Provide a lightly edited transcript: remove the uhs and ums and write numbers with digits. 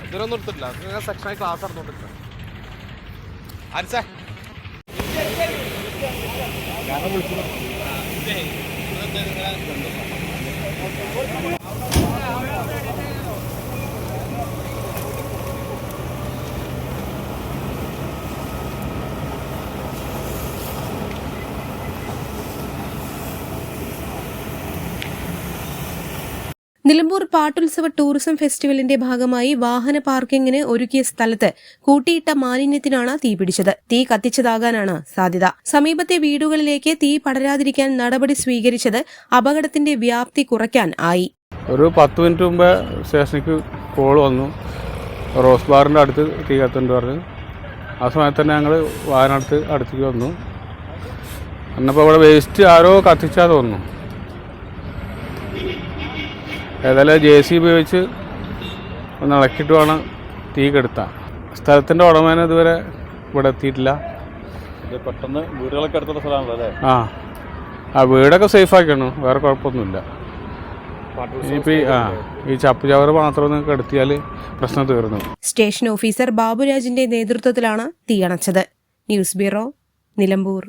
ഇതിലൊന്നും എടുത്തിട്ടില്ല. സെക്ഷനായി ക്ലാസ് നടന്നുകൊണ്ടിരിക്കുക. ആരിസേ നിലമ്പൂർ പാട്ടുത്സവ ടൂറിസം ഫെസ്റ്റിവലിന്റെ ഭാഗമായി വാഹന പാർക്കിങ്ങിന് ഒരുക്കിയ സ്ഥലത്ത് കൂട്ടിയിട്ട മാലിന്യത്തിനാണ് തീപിടിച്ചത്. തീ കത്തിച്ചതാകാനാണ് സാധ്യത. സമീപത്തെ വീടുകളിലേക്ക് തീ പടരാതിരിക്കാൻ നടപടി സ്വീകരിച്ചത് അപകടത്തിന്റെ വ്യാപ്തി കുറയ്ക്കാൻ ആയി. ഒരു 10 മിനിറ്റ് മുമ്പ് സ്റ്റേഷനിലേക്ക് കോൾ വന്നു, റോസ് ബാറിൻ്റെ അടുത്ത് തീ കത്തുന്നുണ്ട് പറഞ്ഞു. ആ സമയത്ത് തന്നെ ഞങ്ങൾ വാഹനം അടുത്തേക്ക് വന്നു. എന്നപ്പോൾ ഇവിടെ വേസ്റ്റ് ആരോ കത്തിച്ചാൽ തോന്നുന്നു. ഏതായാലും JCB ഉപയോഗിച്ച് ഒന്ന് ഇളക്കിയിട്ട് വേണം തീ കെടുത്താൻ. സ്ഥലത്തിൻ്റെ ഉടമേനെ ഇതുവരെ ഇവിടെ എത്തിയിട്ടില്ല. പെട്ടെന്ന് വീടുകളൊക്കെ അടുത്തുള്ള സ്ഥലമാണല്ലോ അല്ലേ? ആ വീടൊക്കെ സേഫ് ആക്കണം, വേറെ കുഴപ്പമൊന്നുമില്ല. ഇനിയിപ്പോൾ ഈ ചപ്പ് ചവറ് മാത്രം ഒന്ന് കെടുത്തിയാൽ പ്രശ്നം തീർന്നു. സ്റ്റേഷൻ ഓഫീസർ ബാബുരാജിന്റെ നേതൃത്വത്തിലാണ് തീയണച്ചത്. News bureau, Nilambur.